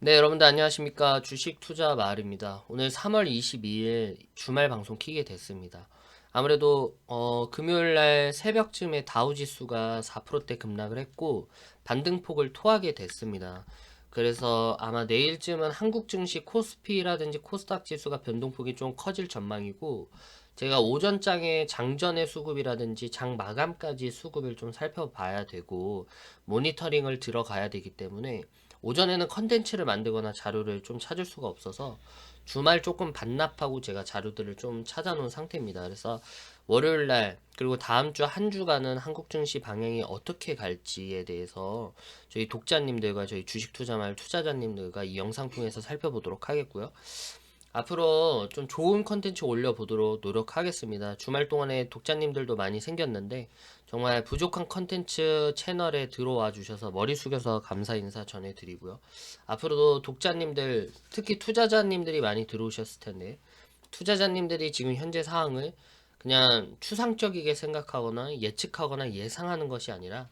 네, 여러분들 안녕하십니까. 주식 투자 마을입니다. 오늘 3월 22일 주말 방송 키게 됐습니다. 아무래도 금요일 날 새벽쯤에 다우 지수가 4%대 급락을 했고 반등폭을 토하게 됐습니다. 그래서 아마 내일쯤은 한국 증시 코스피라든지 코스닥 지수가 변동폭이 좀 커질 전망이고, 제가 오전장에 장전의 수급이라든지 장 마감까지 수급을 좀 살펴봐야 되고 모니터링을 들어가야 되기 때문에 오전에는 컨텐츠를 만들거나 자료를 좀 찾을 수가 없어서 주말 조금 반납하고 제가 자료들을 좀 찾아놓은 상태입니다. 그래서 월요일 날 그리고 다음 주 한 주간은 한국 증시 방향이 어떻게 갈지에 대해서 저희 독자님들과 저희 주식 투자말 투자자님들과 이 영상 통해서 살펴보도록 하겠고요. 앞으로 좀 좋은 컨텐츠 올려보도록 노력하겠습니다. 주말 동안에 독자님들도 많이 생겼는데 정말 부족한 컨텐츠 채널에 들어와 주셔서 머리 숙여서 감사 인사 전해드리고요. 앞으로도 독자님들, 특히 투자자님들이 많이 들어오셨을 텐데 투자자님들이 지금 현재 상황을 그냥 추상적이게 생각하거나 예측하거나 예상하는 것이 아니라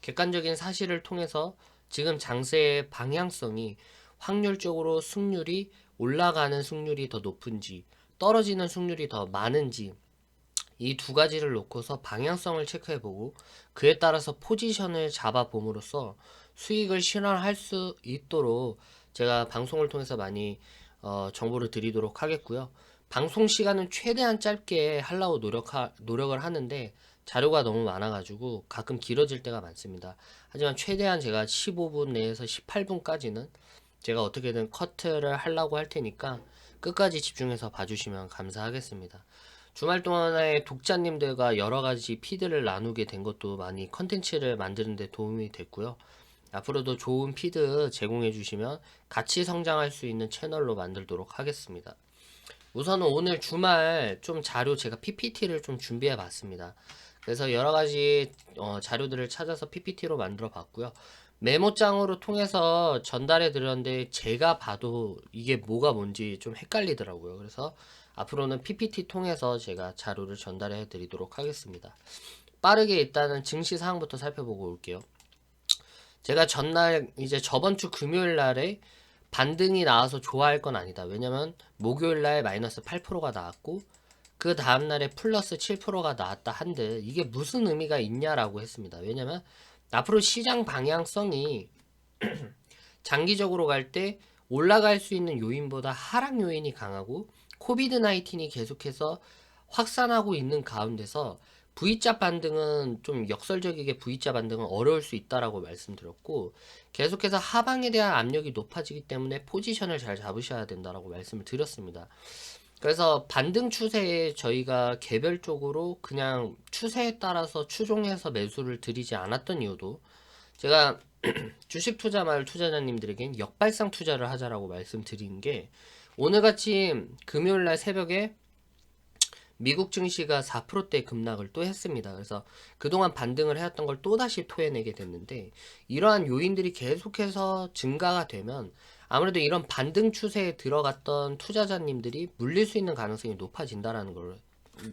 객관적인 사실을 통해서 지금 장세의 방향성이 확률적으로 승률이 올라가는 승률이 더 높은지 떨어지는 승률이 더 많은지 이 두 가지를 놓고서 방향성을 체크해보고 그에 따라서 포지션을 잡아봄으로써 수익을 실현할 수 있도록 제가 방송을 통해서 많이 정보를 드리도록 하겠고요. 방송 시간은 최대한 짧게 하려고 노력을 하는데 자료가 너무 많아가지고 가끔 길어질 때가 많습니다. 하지만 최대한 제가 15분 내에서 18분까지는 제가 어떻게든 커트를 하려고 할 테니까 끝까지 집중해서 봐주시면 감사하겠습니다. 주말 동안에 독자님들과 여러 가지 피드를 나누게 된 것도 많이 컨텐츠를 만드는 데 도움이 됐고요. 앞으로도 좋은 피드 제공해 주시면 같이 성장할 수 있는 채널로 만들도록 하겠습니다. 우선은 오늘 주말 좀 자료 제가 PPT를 좀 준비해 봤습니다. 그래서 여러 가지 자료들을 찾아서 PPT로 만들어 봤고요. 메모장으로 통해서 전달해 드렸는데 제가 봐도 이게 뭐가 뭔지 좀 헷갈리더라고요. 그래서 앞으로는 PPT 통해서 제가 자료를 전달해 드리도록 하겠습니다. 빠르게 일단은 증시 사항부터 살펴보고 올게요. 제가 전날 이제 저번 주 금요일 날에 반등이 나와서 좋아할 건 아니다. 왜냐면 목요일 날 마이너스 8%가 나왔고 그 다음날에 플러스 7%가 나왔다 한들 이게 무슨 의미가 있냐라고 했습니다. 왜냐면 앞으로 시장 방향성이 장기적으로 갈 때 올라갈 수 있는 요인보다 하락 요인이 강하고 코비드 19이 계속해서 확산하고 있는 가운데서 V자 반등은 좀 역설적이게 V자 반등은 어려울 수 있다라고 말씀드렸고 계속해서 하방에 대한 압력이 높아지기 때문에 포지션을 잘 잡으셔야 된다라고 말씀을 드렸습니다. 그래서 반등 추세에 저희가 개별적으로 그냥 추세에 따라서 추종해서 매수를 드리지 않았던 이유도 제가 주식 투자 말 투자자님들에겐 역발상 투자를 하자라고 말씀드린 게 오늘같이 금요일날 새벽에 미국 증시가 4%대 급락을 또 했습니다. 그래서 그동안 반등을 해왔던 걸 또다시 토해내게 됐는데 이러한 요인들이 계속해서 증가가 되면 아무래도 이런 반등 추세에 들어갔던 투자자님들이 물릴 수 있는 가능성이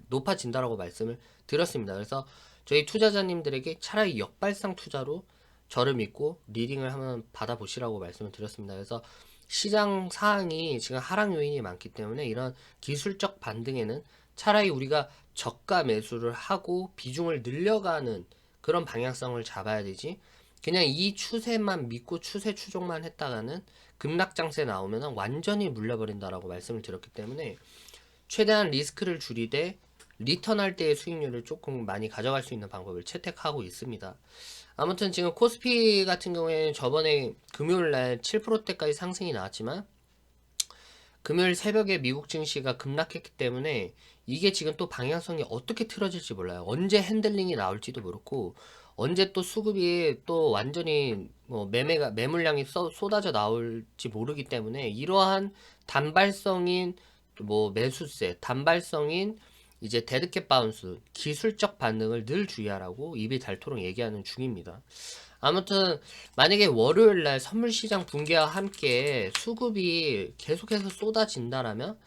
높아진다라고 말씀을 드렸습니다. 그래서 저희 투자자님들에게 차라리 역발상 투자로 저를 믿고 리딩을 한번 받아보시라고 말씀을 드렸습니다. 그래서 시장 상황이 지금 하락 요인이 많기 때문에 이런 기술적 반등에는 차라리 우리가 저가 매수를 하고 비중을 늘려가는 그런 방향성을 잡아야 되지. 그냥 이 추세만 믿고 추세 추종만 했다가는 급락장세 나오면 완전히 물려버린다라고 말씀을 드렸기 때문에 최대한 리스크를 줄이되 리턴할 때의 수익률을 조금 많이 가져갈 수 있는 방법을 채택하고 있습니다. 아무튼 지금 코스피 같은 경우에는 저번에 금요일 날 7%대까지 상승이 나왔지만 금요일 새벽에 미국 증시가 급락했기 때문에 이게 지금 또 방향성이 어떻게 틀어질지 몰라요. 언제 핸들링이 나올지도 모르고 언제 또 수급이 또 완전히 뭐 매물량이 쏟아져 나올지 모르기 때문에 이러한 단발성인 뭐 매수세, 단발성인 이제 데드캣 바운스, 기술적 반응을 늘 주의하라고 입이 닳도록 얘기하는 중입니다. 아무튼 만약에 월요일 날 선물 시장 붕괴와 함께 수급이 계속해서 쏟아진다라면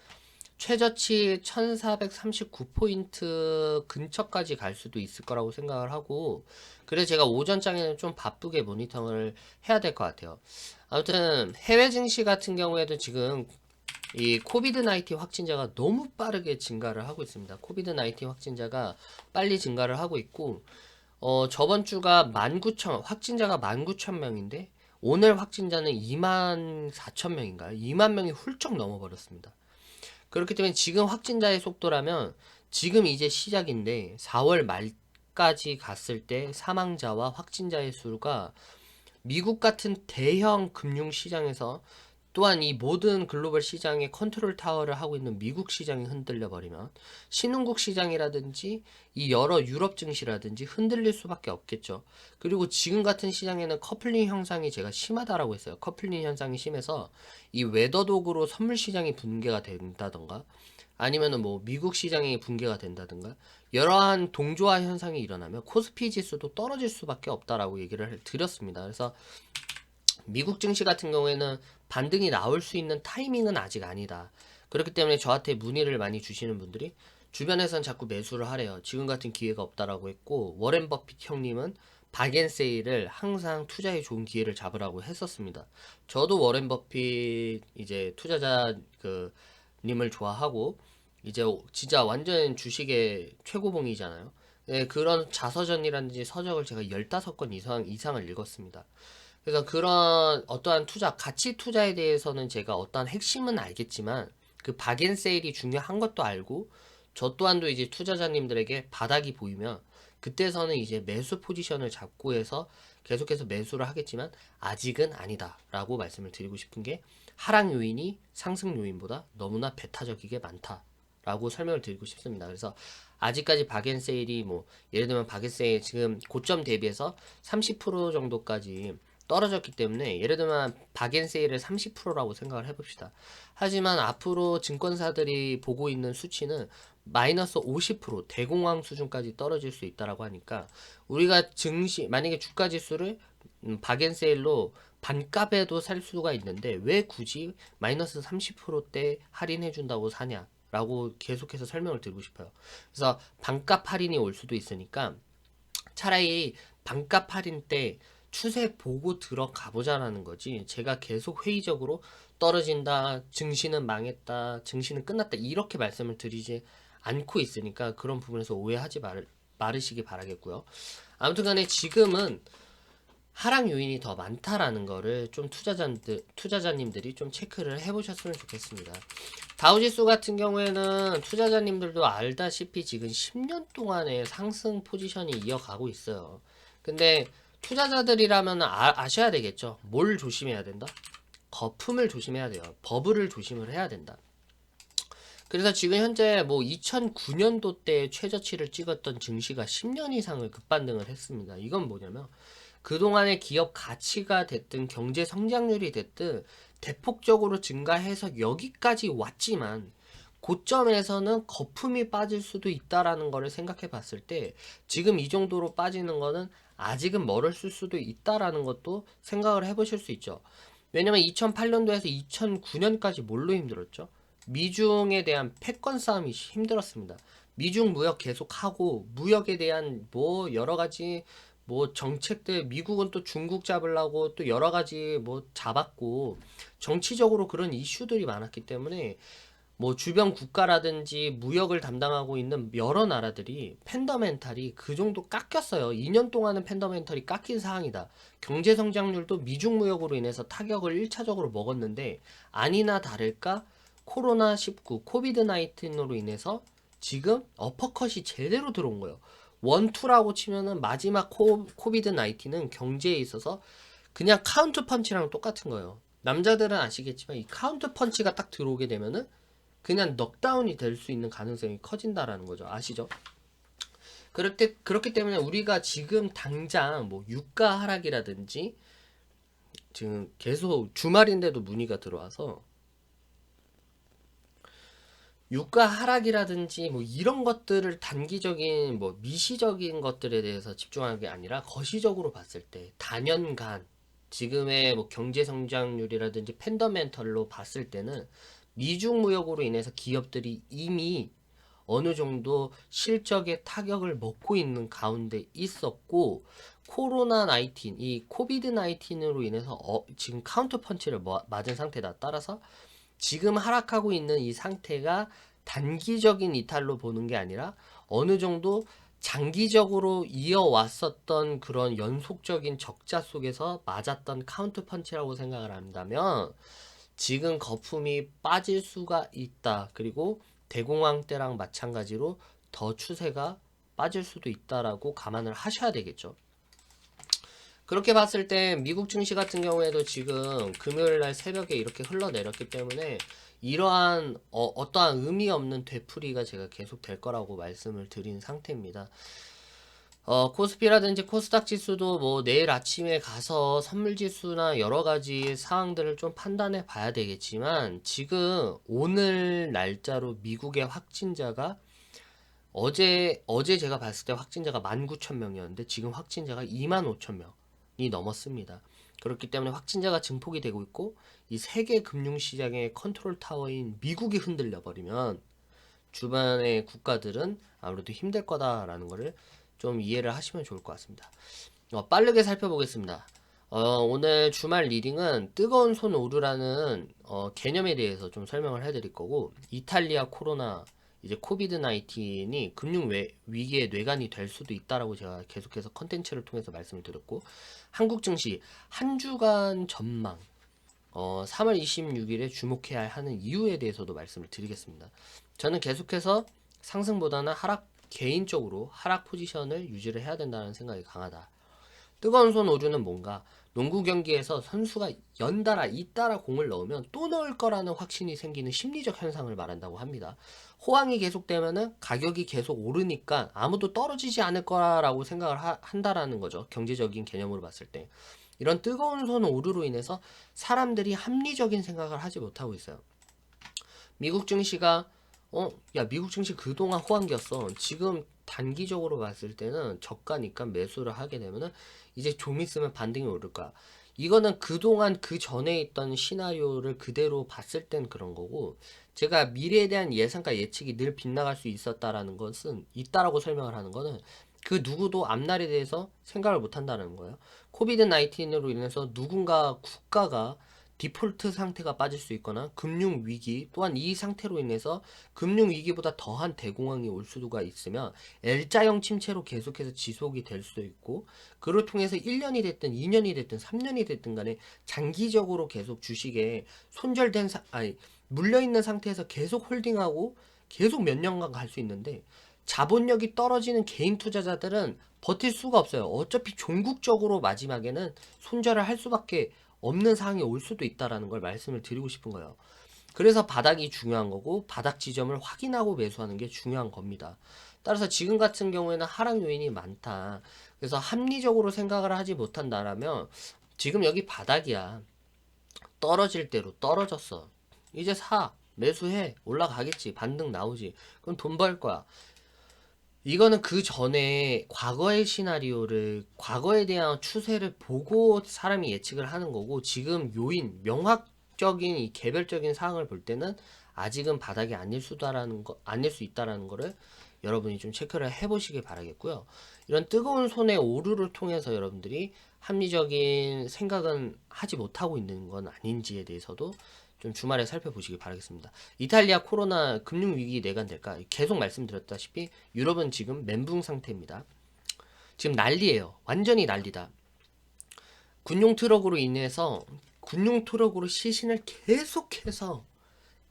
최저치 1439포인트 근처까지 갈 수도 있을 거라고 생각을 하고, 그래서 제가 오전장에는 좀 바쁘게 모니터를 해야 될 것 같아요. 아무튼 해외 증시 같은 경우에도 지금 이 코비드 19 확진자가 너무 빠르게 증가를 하고 있습니다. 코비드 19 확진자가 빨리 증가를 하고 있고, 저번 주가 19,000, 확진자가 19,000명인데, 오늘 확진자는 24,000명인가요? 2만 명이 훌쩍 넘어버렸습니다. 그렇기 때문에 지금 확진자의 속도라면 지금 이제 시작인데 4월 말까지 갔을 때 사망자와 확진자의 수가 미국 같은 대형 금융시장에서, 또한 이 모든 글로벌 시장의 컨트롤 타워를 하고 있는 미국 시장이 흔들려 버리면 신흥국 시장이라든지 이 여러 유럽 증시라든지 흔들릴 수밖에 없겠죠. 그리고 지금 같은 시장에는 커플링 현상이 제가 심하다라고 했어요. 커플링 현상이 심해서 이 웨더독으로 선물 시장이 붕괴가 된다던가, 아니면은 뭐 미국 시장이 붕괴가 된다든가, 여러한 동조화 현상이 일어나면 코스피 지수도 떨어질 수밖에 없다라고 얘기를 드렸습니다. 그래서 미국 증시 같은 경우에는 반등이 나올 수 있는 타이밍은 아직 아니다. 그렇기 때문에 저한테 문의를 많이 주시는 분들이 주변에선 자꾸 매수를 하래요. 지금 같은 기회가 없다라고 했고, 워렌 버핏 형님은 박앤세일을 항상 투자에 좋은 기회를 잡으라고 했었습니다. 저도 워렌 버핏 이제 투자자 님을 좋아하고, 이제 진짜 완전 주식의 최고봉이잖아요. 네, 그런 자서전이라든지 서적을 제가 15권 이상을 읽었습니다. 그래서 그런 어떠한 투자, 가치 투자에 대해서는 제가 어떠한 핵심은 알겠지만 그 박앤세일이 중요한 것도 알고, 저 또한도 이제 투자자님들에게 바닥이 보이면 그때서는 이제 매수 포지션을 잡고 해서 계속해서 매수를 하겠지만 아직은 아니다 라고 말씀을 드리고 싶은 게, 하락 요인이 상승 요인보다 너무나 배타적이게 많다 라고 설명을 드리고 싶습니다. 그래서 아직까지 박앤세일이 뭐 예를 들면 박앤세일 지금 고점 대비해서 30% 정도까지 떨어졌기 때문에, 예를 들면 박앤세일을 30%라고 생각을 해봅시다. 하지만 앞으로 증권사들이 보고 있는 수치는 마이너스 50% 대공황 수준까지 떨어질 수 있다라고 하니까, 우리가 만약에 주가 지수를 박앤세일로 반값에도 살 수가 있는데 왜 굳이 마이너스 30%대 할인해 준다고 사냐라고 계속해서 설명을 드리고 싶어요. 그래서 반값 할인이 올 수도 있으니까 차라리 반값 할인 때 추세 보고 들어가 보자라는 거지, 제가 계속 회의적으로 떨어진다, 증시는 망했다, 증시는 끝났다 이렇게 말씀을 드리지 않고 있으니까 그런 부분에서 오해하지 말으시기 바라겠고요. 아무튼 간에 지금은 하락 요인이 더 많다라는 거를 좀 투자자님들이 좀 체크를 해보셨으면 좋겠습니다. 다우지수 같은 경우에는 투자자님들도 알다시피 지금 10년 동안의 상승 포지션이 이어가고 있어요. 근데 투자자들이라면 아셔야 되겠죠. 뭘 조심해야 된다? 거품을 조심해야 돼요. 버블을 조심을 해야 된다. 그래서 지금 현재 뭐 2009년도 때 최저치를 찍었던 증시가 10년 이상을 급반등을 했습니다. 이건 뭐냐면 그동안의 기업 가치가 됐든 경제 성장률이 됐든 대폭적으로 증가해서 여기까지 왔지만, 고점에서는 거품이 빠질 수도 있다라는 거를 생각해 봤을 때 지금 이 정도로 빠지는 거는 아직은 멀었을 수도 있다라는 것도 생각을 해 보실 수 있죠. 왜냐면 2008년도에서 2009년까지 뭘로 힘들었죠? 미중에 대한 패권 싸움이 힘들었습니다. 미중 무역 계속하고, 무역에 대한 뭐 여러 가지 뭐 정책들, 미국은 또 중국 잡으려고 또 여러 가지 뭐 잡았고, 정치적으로 그런 이슈들이 많았기 때문에 뭐 주변 국가라든지 무역을 담당하고 있는 여러 나라들이 팬더멘탈이 그 정도 깎였어요. 2년 동안은 팬더멘탈이 깎인 상황이다. 경제 성장률도 미중 무역으로 인해서 타격을 1차적으로 먹었는데, 아니나 다를까 코로나19, 코비드 19으로 인해서 지금 어퍼컷이 제대로 들어온 거예요. 원투라고 치면은 마지막 코비드 19은 경제에 있어서 그냥 카운트 펀치랑 똑같은 거예요. 남자들은 아시겠지만 이 카운트 펀치가 딱 들어오게 되면은 그냥 넉다운이 될 수 있는 가능성이 커진다라는 거죠. 아시죠? 그렇기 때문에 우리가 지금 당장 뭐 유가 하락이라든지, 지금 계속 주말인데도 문의가 들어와서 유가 하락이라든지 뭐 이런 것들을 단기적인 뭐 미시적인 것들에 대해서 집중하는 게 아니라 거시적으로 봤을 때 단연간 지금의 뭐 경제 성장률이라든지 팬더멘털로 봤을 때는 미중 무역으로 인해서 기업들이 이미 어느 정도 실적의 타격을 먹고 있는 가운데 있었고, 코로나 19, 이 코비드 19으로 인해서 지금 카운터 펀치를 맞은 상태다. 따라서 지금 하락하고 있는 이 상태가 단기적인 이탈로 보는 게 아니라 어느 정도 장기적으로 이어왔었던 그런 연속적인 적자 속에서 맞았던 카운터 펀치라고 생각을 한다면, 지금 거품이 빠질 수가 있다. 그리고 대공황 때랑 마찬가지로 더 추세가 빠질 수도 있다라고 감안을 하셔야 되겠죠. 그렇게 봤을 때 미국 증시 같은 경우에도 지금 금요일 날 새벽에 이렇게 흘러내렸기 때문에 이러한 어떠한 의미 없는 되풀이가 제가 계속 될 거라고 말씀을 드린 상태입니다. 코스피라든지 코스닥 지수도 뭐 내일 아침에 가서 선물 지수나 여러 가지 사항들을 좀 판단해 봐야 되겠지만, 지금 오늘 날짜로 미국의 확진자가 어제 제가 봤을 때 확진자가 19,000명이었는데 지금 확진자가 25,000명이 넘었습니다. 그렇기 때문에 확진자가 증폭이 되고 있고, 이 세계 금융시장의 컨트롤 타워인 미국이 흔들려 버리면 주변의 국가들은 아무래도 힘들 거다라는 거를 좀 이해를 하시면 좋을 것 같습니다. 빠르게 살펴보겠습니다. 오늘 주말 리딩은 뜨거운 손 오류라는 개념에 대해서 좀 설명을 해드릴 거고, 이탈리아 코로나 이제 코비드 19이 금융 위기의 뇌관이 될 수도 있다라고 제가 계속해서 컨텐츠를 통해서 말씀을 드렸고, 한국 증시 한 주간 전망 3월 26일에 주목해야 하는 이유에 대해서도 말씀을 드리겠습니다. 저는 계속해서 상승보다는 개인적으로 하락 포지션을 유지를 해야 된다는 생각이 강하다. 뜨거운 손 오류는 뭔가, 농구 경기에서 선수가 연달아 잇따라 공을 넣으면 또 넣을 거라는 확신이 생기는 심리적 현상을 말한다고 합니다. 호황이 계속되면은 가격이 계속 오르니까 아무도 떨어지지 않을 거라고 생각을 한다라는 거죠. 경제적인 개념으로 봤을 때. 이런 뜨거운 손 오류로 인해서 사람들이 합리적인 생각을 하지 못하고 있어요. 미국 증시가 미국 증시 그동안 호황기였어. 지금 단기적으로 봤을 때는 저가니까 매수를 하게 되면은 이제 좀 있으면 반등이 오를 거야. 이거는 그동안 그 전에 있던 시나리오를 그대로 봤을 땐 그런 거고, 제가 미래에 대한 예상과 예측이 늘 빗나갈 수 있었다라는 것은, 있다라고 설명을 하는 거는 그 누구도 앞날에 대해서 생각을 못 한다는 거예요. 코비드 19으로 인해서 누군가 국가가 디폴트 상태가 빠질 수 있거나 금융위기, 또한 이 상태로 인해서 금융위기보다 더한 대공황이 올 수가 있으면 L자형 침체로 계속해서 지속이 될 수도 있고, 그를 통해서 1년이 됐든 2년이 됐든 3년이 됐든 간에 장기적으로 계속 주식에 물려있는 상태에서 계속 홀딩하고 계속 몇 년간 갈 수 있는데, 자본력이 떨어지는 개인 투자자들은 버틸 수가 없어요. 어차피 종국적으로 마지막에는 손절을 할 수밖에 없는 상황이 올 수도 있다라는 걸 말씀을 드리고 싶은 거예요. 그래서 바닥이 중요한 거고, 바닥 지점을 확인하고 매수하는 게 중요한 겁니다. 따라서 지금 같은 경우에는 하락 요인이 많다. 그래서 합리적으로 생각을 하지 못한다라면 지금 여기 바닥이야. 떨어질 대로 떨어졌어. 이제 매수해. 올라가겠지. 반등 나오지. 그럼 돈 벌 거야. 이거는 그 전에 과거의 시나리오를, 과거에 대한 추세를 보고 사람이 예측을 하는 거고, 지금 명확적인 이 개별적인 사항을 볼 때는 아직은 바닥이 아닐 수 있다라는 거를 여러분이 좀 체크를 해보시길 바라겠고요. 이런 뜨거운 손의 오류를 통해서 여러분들이 합리적인 생각은 하지 못하고 있는 건 아닌지에 대해서도 좀 주말에 살펴보시기 바라겠습니다. 이탈리아 코로나 금융위기 내관될까? 계속 말씀드렸다시피 유럽은 지금 멘붕 상태입니다. 지금 난리예요. 완전히 난리다. 군용 트럭으로 시신을 계속해서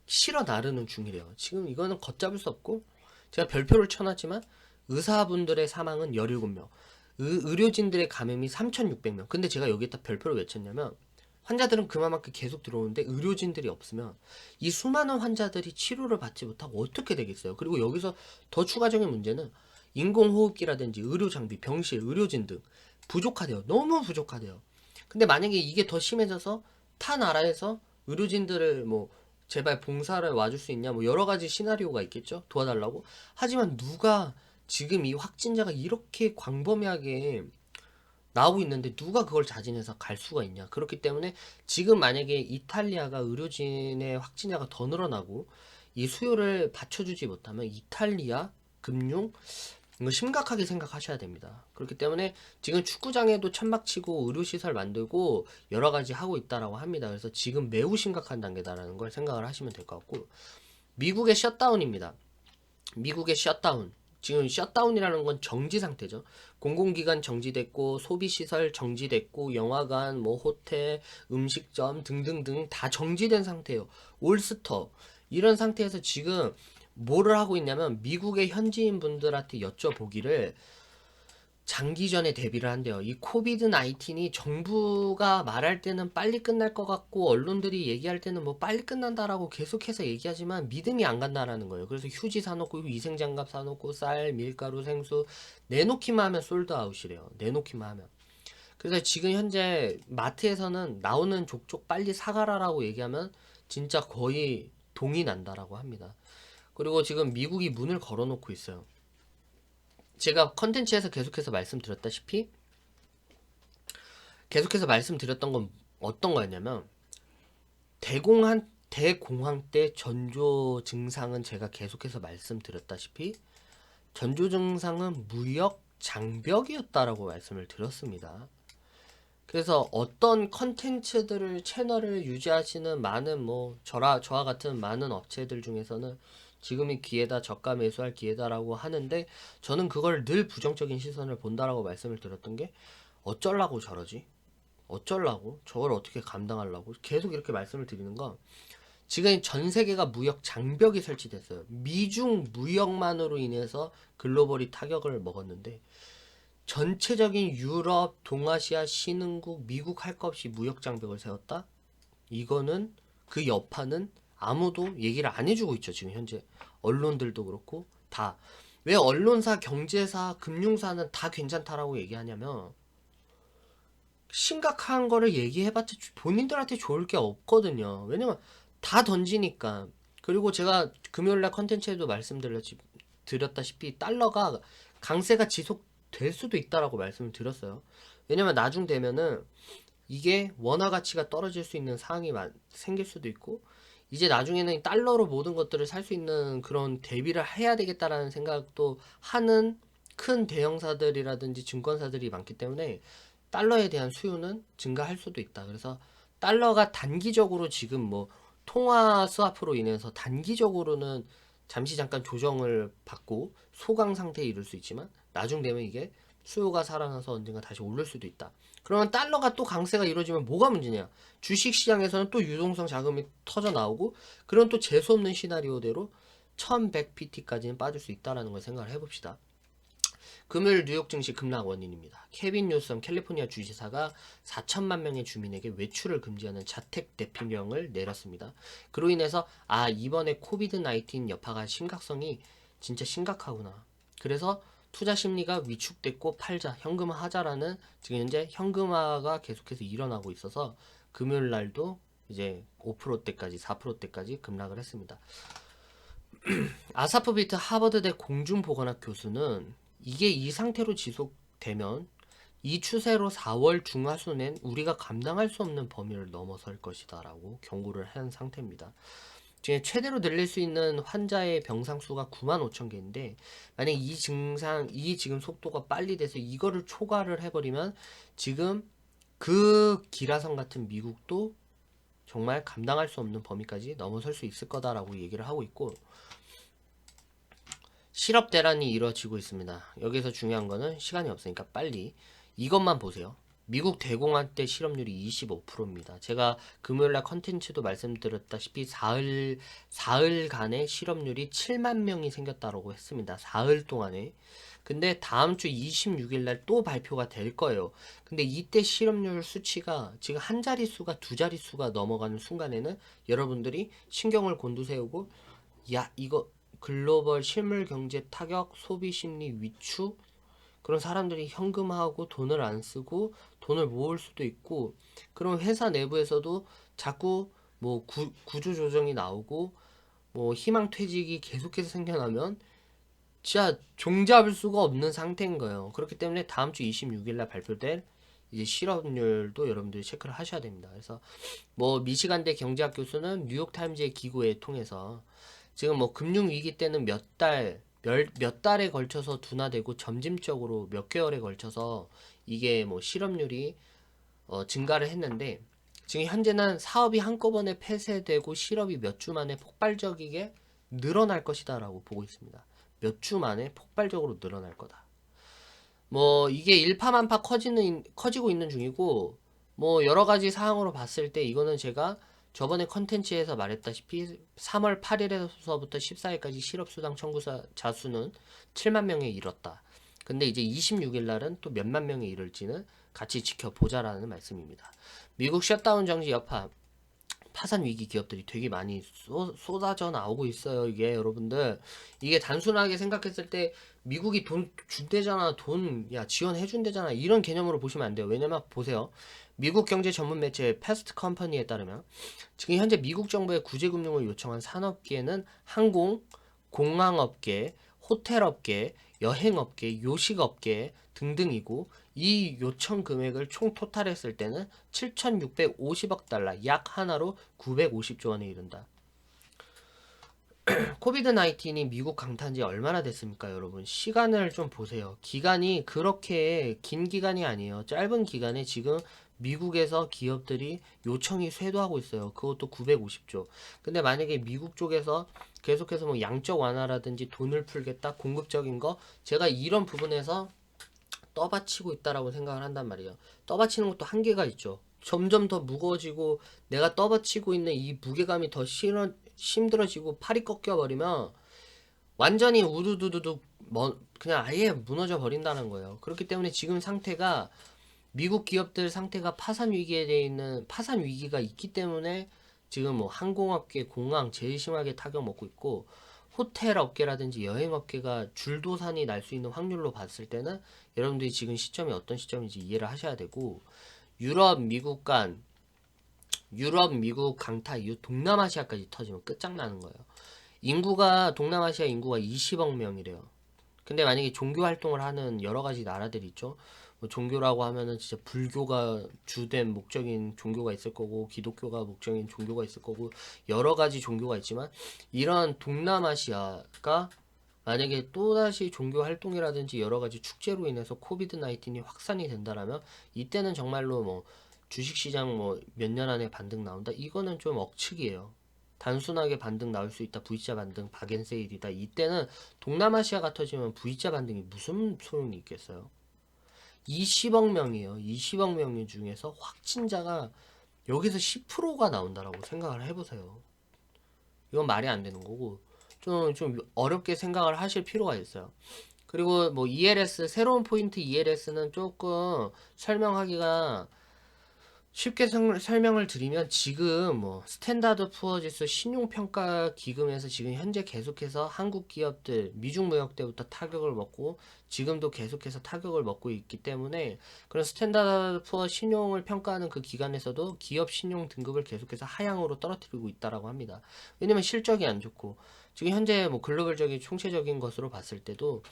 실어 나르는 중이래요. 지금 이거는 걷잡을 수 없고, 제가 별표를 쳐놨지만 의사분들의 사망은 17명, 의료진들의 감염이 3,600명. 근데 제가 여기에다 별표를 왜 쳤냐면, 환자들은 그만큼 계속 들어오는데 의료진들이 없으면 이 수많은 환자들이 치료를 받지 못하고 어떻게 되겠어요. 그리고 여기서 더 추가적인 문제는 인공호흡기라든지 의료장비, 병실, 의료진 등 부족하대요. 너무 부족하대요. 근데 만약에 이게 더 심해져서 타 나라에서 의료진들을 제발 봉사를 와줄 수 있냐, 여러 가지 시나리오가 있겠죠. 도와달라고. 하지만 누가 지금 이 확진자가 이렇게 광범위하게 나오고 있는데 누가 그걸 자진해서 갈 수가 있냐. 그렇기 때문에 지금 만약에 이탈리아가 의료진의 확진자가 더 늘어나고 이 수요를 받쳐주지 못하면 이탈리아 금융 이거 심각하게 생각하셔야 됩니다. 그렇기 때문에 지금 축구장에도 천막치고 의료시설 만들고 여러 가지 하고 있다라고 합니다. 그래서 지금 매우 심각한 단계다라는 걸 생각을 하시면 될 것 같고, 미국의 셧다운입니다. 미국의 셧다운. 지금 셧다운이라는 건 정지 상태죠. 공공기관 정지됐고, 소비시설 정지됐고, 영화관, 뭐 호텔, 음식점 등등등 다 정지된 상태예요. 올스터. 이런 상태에서 지금 뭐를 하고 있냐면 미국의 현지인 분들한테 여쭤보기를 장기전에 대비를 한대요. 이 코비드 19이 정부가 말할 때는 빨리 끝날 것 같고 언론들이 얘기할 때는 뭐 빨리 끝난다라고 계속해서 얘기하지만 믿음이 안 간다라는 거예요. 그래서 휴지 사놓고 위생장갑 사놓고 쌀, 밀가루, 생수 내놓기만 하면 솔드아웃이래요. 내놓기만 하면. 그래서 지금 현재 마트에서는 나오는 족족 빨리 사가라라고 얘기하면 진짜 거의 동이 난다라고 합니다. 그리고 지금 미국이 문을 걸어놓고 있어요. 제가 컨텐츠에서 계속해서 말씀드렸던 건 어떤 거였냐면 대공황 때 전조 증상은 제가 계속해서 말씀드렸다시피 전조 증상은 무역 장벽이었다라고 말씀을 드렸습니다. 그래서 어떤 컨텐츠들을 채널을 유지하시는 많은 뭐 저와 같은 많은 업체들 중에서는 지금이 기회다, 저가 매수할 기회다라고 하는데 저는 그걸 늘 부정적인 시선을 본다라고 말씀을 드렸던 게 어쩌려고 저러지? 어쩌려고? 저걸 어떻게 감당하려고? 계속 이렇게 말씀을 드리는 건 지금 전 세계가 무역 장벽이 설치됐어요. 미중 무역만으로 인해서 글로벌이 타격을 먹었는데 전체적인 유럽, 동아시아, 신흥국, 미국 할 것 없이 무역 장벽을 세웠다? 이거는 그 여파는 아무도 얘기를 안 해주고 있죠. 지금 현재 언론들도 그렇고 다. 왜 언론사, 경제사, 금융사는 다 괜찮다라고 얘기하냐면 심각한 거를 얘기해봤자 본인들한테 좋을 게 없거든요. 왜냐면 다 던지니까. 그리고 제가 금요일날 컨텐츠에도 말씀드렸다시피 달러가 강세가 지속될 수도 있다라고 말씀을 드렸어요. 왜냐면 나중 되면은 이게 원화 가치가 떨어질 수 있는 상황이 생길 수도 있고 이제 나중에는 달러로 모든 것들을 살 수 있는 그런 대비를 해야 되겠다라는 생각도 하는 큰 대형사들이라든지 증권사들이 많기 때문에 달러에 대한 수요는 증가할 수도 있다. 그래서 달러가 단기적으로 지금 뭐 통화 스와프로 인해서 단기적으로는 잠시 잠깐 조정을 받고 소강 상태에 이를 수 있지만 나중 되면 이게 수요가 살아나서 언젠가 다시 오를 수도 있다. 그러면 달러가 또 강세가 이루어지면 뭐가 문제냐? 주식시장에서는 또 유동성 자금이 터져 나오고 그런 또 재수없는 시나리오대로 1100PT까지는 빠질 수 있다는 걸 생각을 해봅시다. 금요일 뉴욕 증시 급락 원인입니다. 케빈 뉴섬 캘리포니아 주지사가 4천만 명의 주민에게 외출을 금지하는 자택 대피령을 내렸습니다. 그로 인해서 이번에 코비드 19 여파가 심각성이 진짜 심각하구나. 그래서 투자 심리가 위축됐고 팔자, 현금화하자라는 지금 현재 현금화가 계속해서 일어나고 있어서 금요일 날도 이제 5%대까지 4%대까지 급락을 했습니다. 아사프비트 하버드대 공중보건학 교수는 이게 이 상태로 지속되면 이 추세로 4월 중하순엔 우리가 감당할 수 없는 범위를 넘어설 것이다 라고 경고를 한 상태입니다. 지금 최대로 늘릴 수 있는 환자의 병상 수가 95,000개인데 만약 이 지금 속도가 빨리 돼서 이거를 초과를 해버리면 지금 그 기라성 같은 미국도 정말 감당할 수 없는 범위까지 넘어설 수 있을 거다라고 얘기를 하고 있고 실업 대란이 이루어지고 있습니다. 여기서 중요한 거는 시간이 없으니까 빨리 이것만 보세요. 미국 대공황 때 실업률이 25%입니다. 제가 금요일날 컨텐츠도 말씀드렸다시피 사흘간의 실업률이 7만 명이 생겼다고 했습니다. 사흘 동안에. 근데 다음 주 26일날 또 발표가 될 거예요. 근데 이때 실업률 수치가 지금 한 자릿수가 두 자릿수가 넘어가는 순간에는 여러분들이 신경을 곤두세우고 야 이거 글로벌 실물 경제 타격, 소비 심리 위축, 그런 사람들이 현금화하고 돈을 안 쓰고 돈을 모을 수도 있고, 그럼 회사 내부에서도 자꾸 뭐 구조 조정이 나오고 뭐 희망 퇴직이 계속해서 생겨나면 진짜 종잡을 수가 없는 상태인 거예요. 그렇기 때문에 다음 주 26일 날 발표될 이제 실업률도 여러분들이 체크를 하셔야 됩니다. 그래서 뭐 미시간대 경제학 교수는 뉴욕타임즈의 기고에 통해서 지금 뭐 금융위기 때는 몇 달에 걸쳐서 둔화되고 점진적으로 몇 개월에 걸쳐서 이게 뭐 실업률이 증가를 했는데 지금 현재는 사업이 한꺼번에 폐쇄되고 실업이 몇 주 만에 폭발적이게 늘어날 것이다라고 보고 있습니다. 몇 주 만에 폭발적으로 늘어날 거다. 뭐 이게 일파만파 커지고 있는 중이고 뭐 여러 가지 사항으로 봤을 때 이거는 제가 저번에 컨텐츠에서 말했다시피 3월 8일에서부터 14일까지 실업수당 청구자 수는 7만 명에 이뤘다. 근데 이제 26일 날은 또 몇만 명에 이를지는 같이 지켜보자라는 말씀입니다. 미국 셧다운 정지 여파 파산 위기 기업들이 되게 많이 쏟아져 나오고 있어요. 이게 여러분들 이게 단순하게 생각했을 때 미국이 돈 준대잖아, 돈 야 지원해 준대잖아 이런 개념으로 보시면 안 돼요. 왜냐면 보세요. 미국 경제 전문 매체 패스트 컴퍼니에 따르면 지금 현재 미국 정부의 구제금융을 요청한 산업계는 항공, 공항업계, 호텔업계, 여행업계, 요식업계 등등이고 이 요청 금액을 총 토탈했을 때는 7,650억 달러, 약 하나로 950조 원에 이른다. 코비드 19이 미국 강타한 지 얼마나 됐습니까, 여러분? 시간을 좀 보세요. 기간이 그렇게 긴 기간이 아니에요. 짧은 기간에 지금 미국에서 기업들이 요청이 쇄도하고 있어요. 그것도 950조. 근데 만약에 미국 쪽에서 계속해서 뭐 양적 완화라든지 돈을 풀겠다, 공급적인 거, 제가 이런 부분에서 떠받치고 있다라고 생각을 한단 말이에요. 떠받치는 것도 한계가 있죠. 점점 더 무거워지고 내가 떠받치고 있는 이 무게감이 더 힘들어지고 팔이 꺾여버리면 완전히 우두두두두 그냥 아예 무너져 버린다는 거예요. 그렇기 때문에 지금 상태가 미국 기업들 상태가 파산 위기에 대해 있는 파산 위기가 있기 때문에 지금 뭐 항공업계, 공항 제일 심하게 타격 먹고 있고 호텔 업계라든지 여행 업계가 줄도산이 날 수 있는 확률로 봤을 때는 여러분들이 지금 시점이 어떤 시점인지 이해를 하셔야 되고 유럽, 미국 강타 이후 동남아시아까지 터지면 끝장나는 거예요. 동남아시아 인구가 20억 명이래요. 근데 만약에 종교 활동을 하는 여러 가지 나라들이 있죠. 뭐 종교라고 하면은 진짜 불교가 주된 목적인 종교가 있을 거고, 기독교가 목적인 종교가 있을 거고, 여러 가지 종교가 있지만, 이런 동남아시아가 만약에 또다시 종교 활동이라든지 여러 가지 축제로 인해서 코비드 19이 확산이 된다라면, 이때는 정말로 뭐 주식시장 뭐 몇 년 안에 반등 나온다? 이거는 좀 억측이에요. 단순하게 반등 나올 수 있다. V자 반등, 박앤세일이다. 이때는 동남아시아가 터지면 V자 반등이 무슨 소용이 있겠어요? 20억 명이에요. 20억 명 중에서 확진자가 여기서 10%가 나온다라고 생각을 해보세요. 이건 말이 안 되는 거고 좀 어렵게 생각을 하실 필요가 있어요. 그리고 뭐 ELS 새로운 포인트 ELS는 조금 설명하기가 쉽게 설명을 드리면 지금 뭐 스탠다드 푸어 지수 신용평가 기금에서 지금 현재 계속해서 한국 기업들 미중 무역 때부터 타격을 먹고 지금도 계속해서 타격을 먹고 있기 때문에 그런 스탠다드 푸어 신용을 평가하는 그 기관에서도 기업 신용 등급을 계속해서 하향으로 떨어뜨리고 있다라고 합니다. 왜냐면 실적이 안 좋고 지금 현재 뭐 글로벌적인 총체적인 것으로 봤을 때도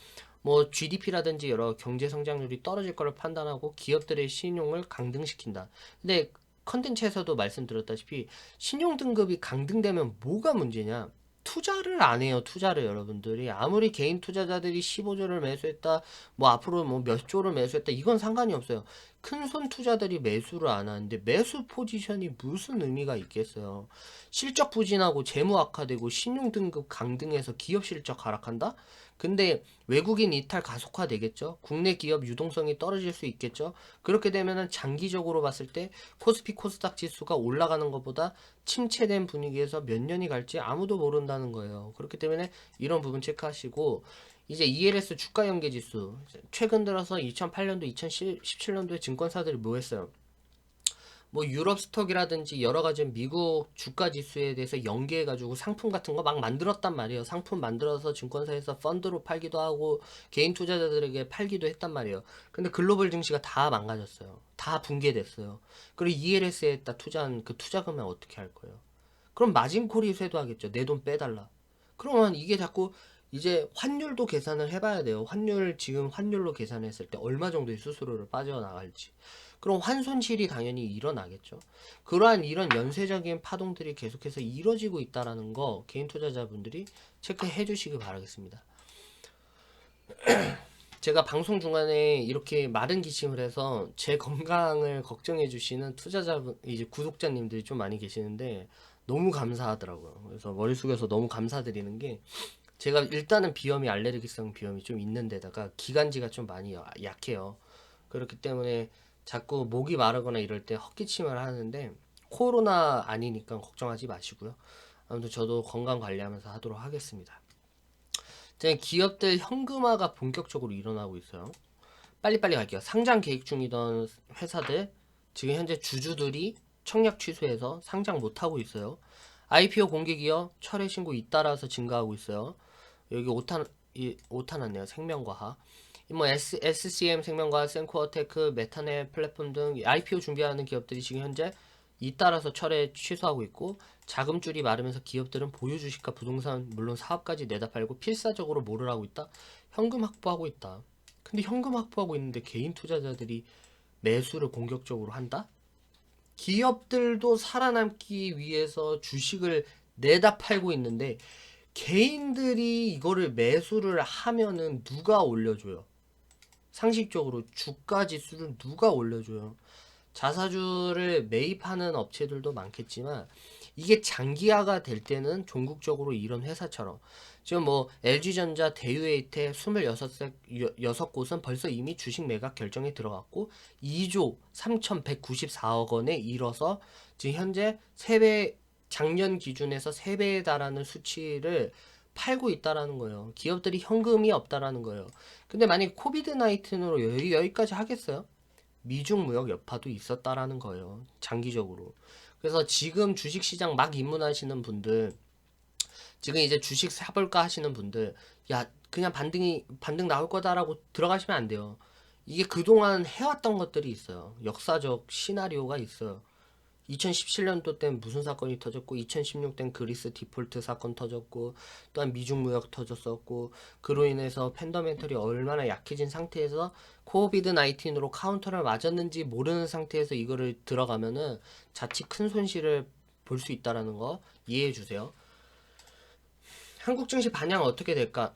뭐 GDP라든지 여러 경제 성장률이 떨어질 거를 판단하고 기업들의 신용을 강등시킨다. 근데 컨텐츠에서도 말씀드렸다시피 신용 등급이 강등되면 뭐가 문제냐? 투자를 안 해요. 투자를 여러분들이 아무리 개인 투자자들이 15조를 매수했다, 뭐 앞으로 뭐 몇 조를 매수했다 이건 상관이 없어요. 큰 손 투자들이 매수를 안 하는데 매수 포지션이 무슨 의미가 있겠어요? 실적 부진하고 재무 악화되고 신용 등급 강등해서 기업 실적 하락한다? 근데 외국인 이탈 가속화되겠죠. 국내 기업 유동성이 떨어질 수 있겠죠. 그렇게 되면은 장기적으로 봤을 때 코스피 코스닥 지수가 올라가는 것보다 침체된 분위기에서 몇 년이 갈지 아무도 모른다는 거예요. 그렇기 때문에 이런 부분 체크하시고 이제 ELS 주가 연계 지수 최근 들어서 2008년도, 2017년도에 증권사들이 뭐 했어요? 뭐 유럽 스톡이라든지 여러 가지 미국 주가 지수에 대해서 연계해가지고 상품 같은 거 막 만들었단 말이에요. 상품 만들어서 증권사에서 펀드로 팔기도 하고 개인 투자자들에게 팔기도 했단 말이에요. 근데 글로벌 증시가 다 망가졌어요. 다 붕괴됐어요. 그리고 ELS에 다 투자한 그 투자금액 어떻게 할 거예요? 그럼 마진콜이 쇄도하겠죠. 내 돈 빼달라. 그러면 이게 자꾸 이제 환율도 계산을 해봐야 돼요. 지금 환율로 계산했을 때 얼마 정도의 수수료를 빠져나갈지. 그럼 환손실이 당연히 일어나겠죠. 그러한 이런 연쇄적인 파동들이 계속해서 이뤄지고 있다라는 거 개인 투자자분들이 체크해 주시기 바라겠습니다. 제가 방송 중간에 이렇게 마른 기침을 해서 제 건강을 걱정해 주시는 투자자분, 이제 구독자님들이 좀 많이 계시는데 너무 감사하더라고요. 그래서 머리 숙여서 너무 감사드리는 게, 제가 일단은 비염이 알레르기성 비염이 좀 있는데다가 기관지가 좀 많이 약해요. 그렇기 때문에 자꾸 목이 마르거나 이럴 때 헛기침을 하는데 코로나 아니니까 걱정하지 마시고요. 아무튼 저도 건강 관리하면서 하도록 하겠습니다. 기업들 현금화가 본격적으로 일어나고 있어요. 빨리빨리 갈게요. 상장 계획 중이던 회사들, 지금 현재 주주들이 청약 취소해서 상장 못하고 있어요. IPO 공개기업 철회 신고 잇따라서 증가하고 있어요. 여기 오탄 왔네요. 생명과학. 뭐 SCM 생명과학, 센코어테크, 메타넷 플랫폼 등 IPO 준비하는 기업들이 지금 현재 잇따라서 철회 취소하고 있고, 자금줄이 마르면서 기업들은 보유 주식과 부동산 물론 사업까지 내다 팔고 필사적으로 뭐를 하고 있다? 현금 확보하고 있다. 근데 현금 확보하고 있는데 개인 투자자들이 매수를 공격적으로 한다? 기업들도 살아남기 위해서 주식을 내다 팔고 있는데 개인들이 이거를 매수를 하면은 누가 올려줘요? 상식적으로 주가 지수를 누가 올려줘요? 자사주를 매입하는 업체들도 많겠지만 이게 장기화가 될 때는 종국적으로 이런 회사처럼 지금 뭐 LG전자, 대유에이테 26곳은 벌써 이미 주식 매각 결정에 들어갔고 2조 3,194억 원에 이뤄서 지금 현재 3배, 작년 기준에서 3배에 달하는 수치를 팔고 있다라는 거예요. 기업들이 현금이 없다라는 거예요. 근데 만약에 코비드 19으로 여기까지 하겠어요? 미중 무역 여파도 있었다라는 거예요. 장기적으로. 그래서 지금 주식시장 막 입문하시는 분들, 지금 이제 주식 사볼까 하시는 분들, 야, 그냥 반등 나올 거다라고 들어가시면 안 돼요. 이게 그동안 해왔던 것들이 있어요. 역사적 시나리오가 있어요. 2017년도 땐 무슨 사건이 터졌고 2016 땐 그리스 디폴트 사건 터졌고 또한 미중 무역 터졌었고 그로 인해서 팬더멘털이 얼마나 약해진 상태에서 코비드 19으로 카운터를 맞았는지 모르는 상태에서 이거를 들어가면은 자칫 큰 손실을 볼 수 있다라는 거 이해해 주세요. 한국 증시 반영 어떻게 될까?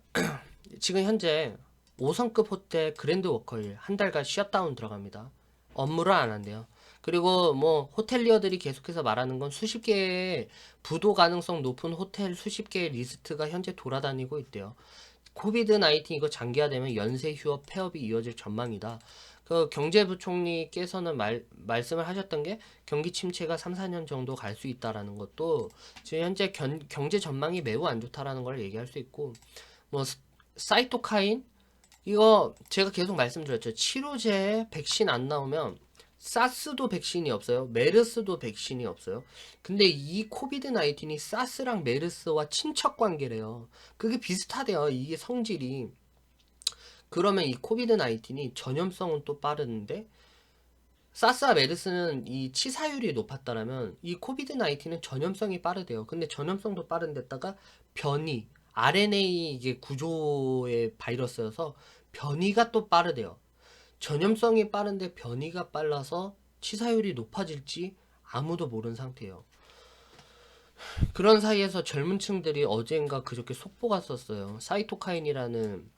지금 현재 5성급 호텔 그랜드 워커힐 한 달간 셧다운 들어갑니다. 업무를 안 한대요. 그리고 뭐 호텔리어들이 계속해서 말하는 건 수십 개의 부도 가능성 높은 호텔 수십 개의 리스트가 현재 돌아다니고 있대요. 코비드 19 이거 장기화되면 연쇄 휴업 폐업이 이어질 전망이다. 그 경제부총리께서는 말씀을 하셨던 게 경기 침체가 3, 4년 정도 갈 수 있다라는 것도 지금 현재 경제 전망이 매우 안 좋다라는 걸 얘기할 수 있고, 뭐 사이토카인 이거 제가 계속 말씀드렸죠. 치료제 백신 안 나오면 사스도 백신이 없어요. 메르스도 백신이 없어요. 근데 이 코비드 19이 사스랑 메르스와 친척 관계래요. 그게 비슷하대요. 이게 성질이. 그러면 이 코비드 19이 전염성은 또 빠르는데 사스와 메르스는 이 치사율이 높았다라면 이 코비드 19은 전염성이 빠르대요. 근데 전염성도 빠른데다가 변이, RNA 이게 구조의 바이러스여서 변이가 또 빠르대요. 전염성이 빠른데 변이가 빨라서 치사율이 높아질지 아무도 모르는 상태예요. 그런 사이에서 젊은 층들이 어젠가 그저께 속보가 썼어요. 사이토카인이라는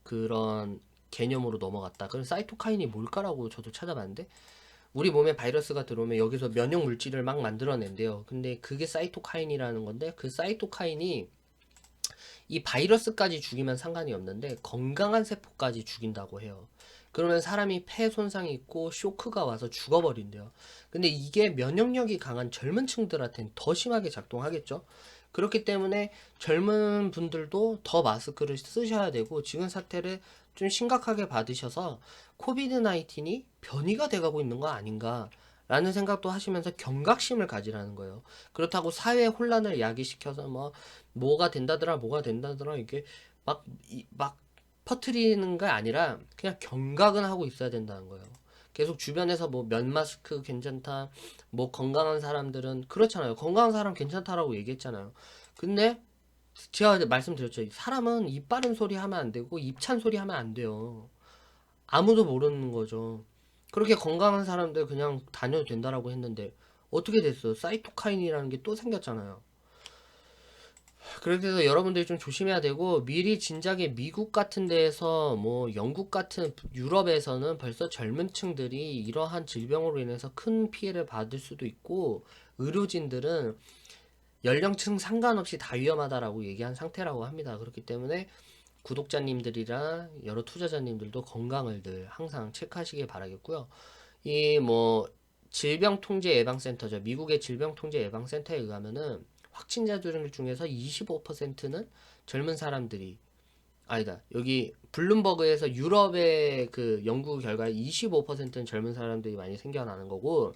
그런 개념으로 넘어갔다. 그럼 사이토카인이 뭘까라고 저도 찾아봤는데 우리 몸에 바이러스가 들어오면 여기서 면역 물질을 막 만들어낸대요. 근데 그게 사이토카인이라는 건데 그 사이토카인이 이 바이러스까지 죽이면 상관이 없는데 건강한 세포까지 죽인다고 해요. 그러면 사람이 폐 손상이 있고 쇼크가 와서 죽어버린대요. 근데 이게 면역력이 강한 젊은 층들한테는 더 심하게 작동하겠죠. 그렇기 때문에 젊은 분들도 더 마스크를 쓰셔야 되고 지금 사태를 좀 심각하게 받으셔서 코비드 19이 변이가 돼가고 있는 거 아닌가 라는 생각도 하시면서 경각심을 가지라는 거예요. 그렇다고 사회 혼란을 야기시켜서 뭐가 된다더라 이게 막 퍼트리는 게 아니라 그냥 경각은 하고 있어야 된다는 거예요. 계속 주변에서 뭐 면 마스크 괜찮다, 뭐 건강한 사람들은 그렇잖아요. 건강한 사람 괜찮다라고 얘기했잖아요. 근데 제가 말씀드렸죠. 사람은 입 바른 소리 하면 안 되고 입 찬 소리 하면 안 돼요. 아무도 모르는 거죠. 그렇게 건강한 사람들 그냥 다녀도 된다라고 했는데 어떻게 됐어? 사이토카인이라는 게 또 생겼잖아요. 그래서 여러분들이 좀 조심해야 되고, 미리 진작에 미국 같은 데에서 뭐 영국 같은 유럽에서는 벌써 젊은 층들이 이러한 질병으로 인해서 큰 피해를 받을 수도 있고, 의료진들은 연령층 상관없이 다 위험하다라고 얘기한 상태라고 합니다. 그렇기 때문에 구독자님들이랑 여러 투자자님들도 건강을 늘 항상 체크하시길 바라겠고요. 이 뭐 질병통제예방센터죠. 미국의 질병통제예방센터에 의하면은 확진자들 중에서 25%는 젊은 사람들이, 아니다, 여기 블룸버그에서 유럽의 그 연구 결과에 25%는 젊은 사람들이 많이 생겨나는 거고,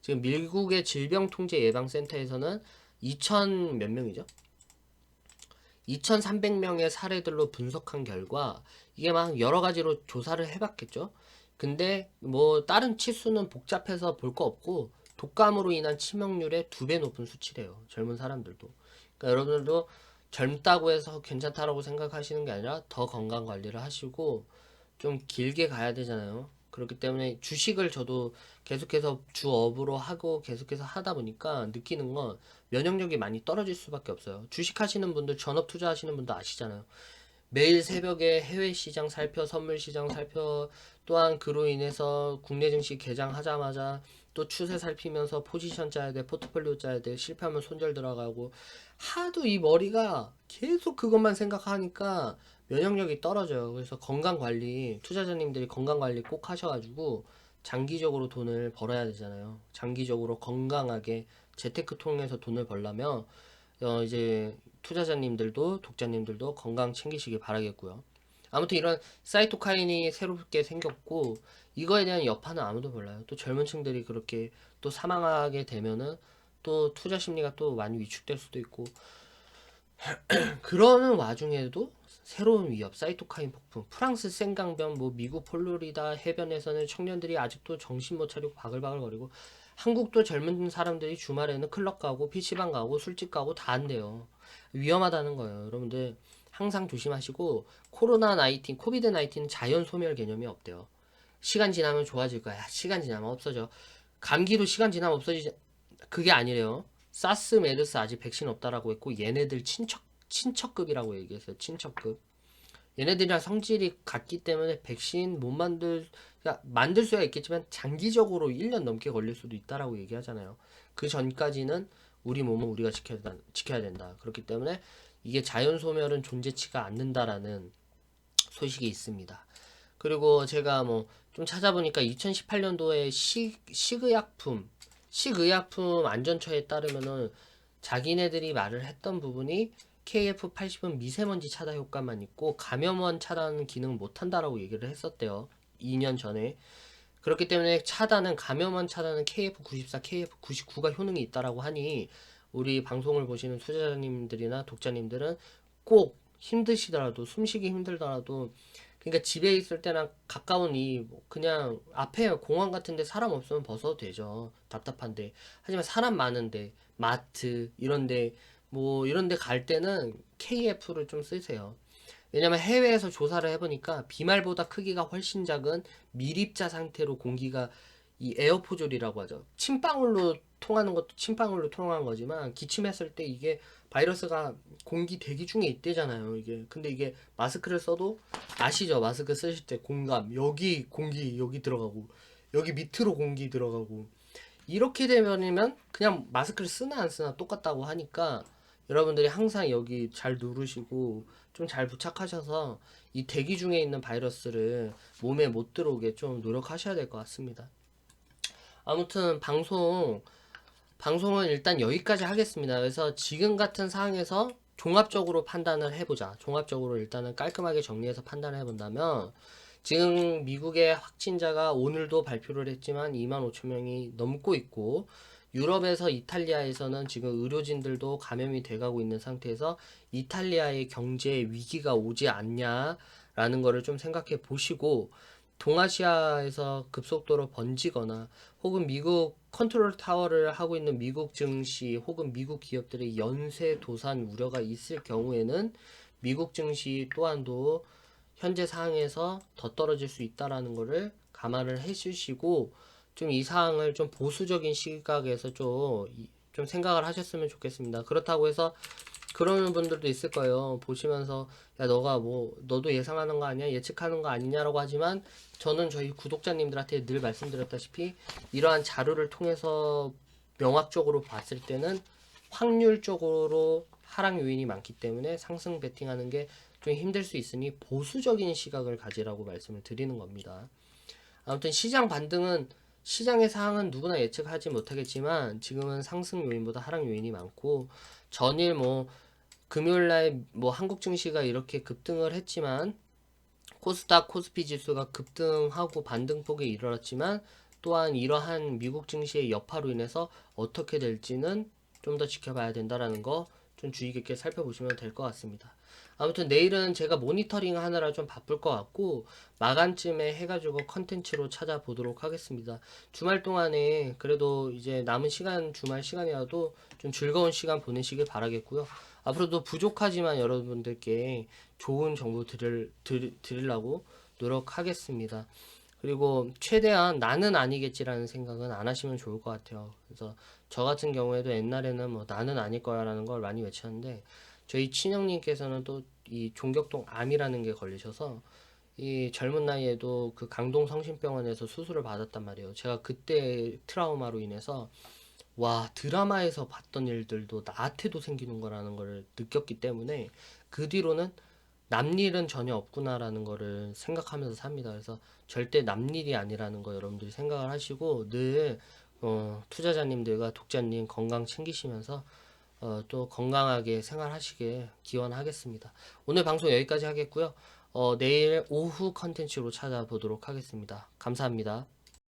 지금 미국의 질병통제예방센터에서는 2000 몇 명이죠? 2300명의 사례들로 분석한 결과 이게 막 여러 가지로 조사를 해봤겠죠. 근데 뭐 다른 치수는 복잡해서 볼 거 없고, 독감으로 인한 치명률의 2배 높은 수치래요. 젊은 사람들도. 그러니까 여러분들도 젊다고 해서 괜찮다라고 생각하시는 게 아니라 더 건강 관리를 하시고 좀 길게 가야 되잖아요. 그렇기 때문에 주식을 저도 계속해서 주업으로 하고 계속해서 하다 보니까 느끼는 건 면역력이 많이 떨어질 수밖에 없어요. 주식 하시는 분들, 전업 투자하시는 분들 아시잖아요. 매일 새벽에 해외 시장 살펴, 선물 시장 살펴, 또한 그로 인해서 국내 증시 개장하자마자 또 추세 살피면서 포지션 짜야 돼, 포트폴리오 짜야 돼, 실패하면 손절 들어가고, 하도 이 머리가 계속 그것만 생각하니까 면역력이 떨어져요. 그래서 건강 관리, 투자자님들이 건강 관리 꼭 하셔가지고 장기적으로 돈을 벌어야 되잖아요. 장기적으로 건강하게 재테크 통해서 돈을 벌려면 이제 투자자님들도 독자님들도 건강 챙기시길 바라겠고요. 아무튼 이런 사이토카인이 새롭게 생겼고, 이거에 대한 여파는 아무도 몰라요. 또 젊은 층들이 그렇게 또 사망하게 되면은 또 투자 심리가 또 많이 위축될 수도 있고, 그러는 와중에도 새로운 위협, 사이토카인 폭풍, 프랑스 생강변, 뭐 미국 플로리다 해변에서는 청년들이 아직도 정신 못 차리고 바글바글거리고, 한국도 젊은 사람들이 주말에는 클럽 가고 PC방 가고 술집 가고 다 한대요. 위험하다는 거예요. 여러분들 항상 조심하시고, 코비드 19은 자연 소멸 개념이 없대요. 시간 지나면 좋아질 거야. 시간 지나면 없어져. 감기도 시간 지나면 없어지지. 그게 아니래요. 사스, 메르스 아직 백신 없다라고 했고, 얘네들 친척급이라고 얘기했어요. 친척급. 얘네들이랑 성질이 같기 때문에 백신 못 만들 수야 있겠지만 장기적으로 1년 넘게 걸릴 수도 있다라고 얘기하잖아요. 그 전까지는 우리 몸은 우리가 지켜야 된다. 그렇기 때문에 이게 자연 소멸은 존재치가 않는다라는 소식이 있습니다. 그리고 제가 뭐 좀 찾아보니까 2018년도에 식의약품 안전처에 따르면은 자기네들이 말을 했던 부분이 KF80은 미세먼지 차단 효과만 있고 감염원 차단 기능 못한다라고 얘기를 했었대요. 2년 전에. 그렇기 때문에 감염원 차단은 KF94, KF99가 효능이 있다라고 하니, 우리 방송을 보시는 투자자님들이나 독자님들은 꼭 힘드시더라도, 숨쉬기 힘들더라도, 그러니까 집에 있을 때나 가까운 그냥 앞에 공원 같은데 사람 없으면 벗어도 되죠. 답답한데. 하지만 사람 많은데, 마트 이런데, 뭐 이런데 갈 때는 KF를 좀 쓰세요. 왜냐면 해외에서 조사를 해보니까 비말보다 크기가 훨씬 작은 미립자 상태로 공기가, 이 에어포졸이라고 하죠. 침방울로 통하는 것도 침방울로 통하는 거지만, 기침했을 때 이게 바이러스가 공기 대기 중에 있대잖아요. 이게 근데 이게 마스크를 써도, 아시죠? 마스크 쓰실 때 공감, 여기 공기 여기 들어가고 여기 밑으로 공기 들어가고, 이렇게 되면이면 그냥 마스크를 쓰나 안 쓰나 똑같다고 하니까, 여러분들이 항상 여기 잘 누르시고 좀 잘 부착하셔서 이 대기 중에 있는 바이러스를 몸에 못 들어오게 좀 노력하셔야 될 것 같습니다. 아무튼 방송은 일단 여기까지 하겠습니다. 그래서 지금 같은 상황에서 종합적으로 판단을 해보자. 종합적으로 일단은 깔끔하게 정리해서 판단을 해본다면, 지금 미국의 확진자가 오늘도 발표를 했지만 2만 5천 명이 넘고 있고, 유럽에서 이탈리아에서는 지금 의료진들도 감염이 돼가고 있는 상태에서 이탈리아의 경제 위기가 오지 않냐라는 거를 좀 생각해 보시고, 동아시아에서 급속도로 번지거나 혹은 미국 컨트롤 타워를 하고 있는 미국 증시 혹은 미국 기업들의 연쇄 도산 우려가 있을 경우에는 미국 증시 또한도 현재 상황에서 더 떨어질 수 있다라는 것을 감안을 해주시고 좀 이 사항을 좀 보수적인 시각에서 좀 생각을 하셨으면 좋겠습니다. 그렇다고 해서 그러는 분들도 있을 거예요. 보시면서 야 너가 뭐 너도 예상하는 거 아니야? 예측하는 거 아니냐라고 하지만 저는 저희 구독자님들한테 늘 말씀드렸다시피 이러한 자료를 통해서 명확적으로 봤을 때는 확률적으로 하락 요인이 많기 때문에 상승 베팅하는 게 좀 힘들 수 있으니 보수적인 시각을 가지라고 말씀을 드리는 겁니다. 아무튼 시장 반등은 시장의 상황은 누구나 예측하지 못하겠지만 지금은 상승 요인보다 하락 요인이 많고 전일 뭐 금요일날 뭐 한국 증시가 이렇게 급등을 했지만 코스닥, 코스피 지수가 급등하고 반등폭에 이르렀지만 또한 이러한 미국 증시의 여파로 인해서 어떻게 될지는 좀 더 지켜봐야 된다라는 거 좀 주의 깊게 살펴보시면 될 것 같습니다. 아무튼 내일은 제가 모니터링 하느라 좀 바쁠 것 같고 마감쯤에 해가지고 컨텐츠로 찾아보도록 하겠습니다. 주말 동안에 그래도 이제 남은 시간 주말 시간이라도 좀 즐거운 시간 보내시길 바라겠고요. 앞으로도 부족하지만 여러분들께 좋은 정보 드리려고 노력하겠습니다. 그리고 최대한 나는 아니겠지라는 생각은 안 하시면 좋을 것 같아요. 그래서 저 같은 경우에도 옛날에는 뭐 나는 아닐 거야라는 걸 많이 외쳤는데 저희 친형님께서는 또 이 종격동 암이라는 게 걸리셔서 이 젊은 나이에도 그 강동 성심병원에서 수술을 받았단 말이에요. 제가 그때 트라우마로 인해서 와, 드라마에서 봤던 일들도 나한테도 생기는 거라는 걸 느꼈기 때문에 그 뒤로는 남일은 전혀 없구나라는 거를 생각하면서 삽니다. 그래서 절대 남일이 아니라는 거 여러분들이 생각을 하시고 늘 투자자님들과 독자님 건강 챙기시면서 또 건강하게 생활하시길 기원하겠습니다. 오늘 방송 여기까지 하겠고요. 내일 오후 컨텐츠로 찾아보도록 하겠습니다. 감사합니다.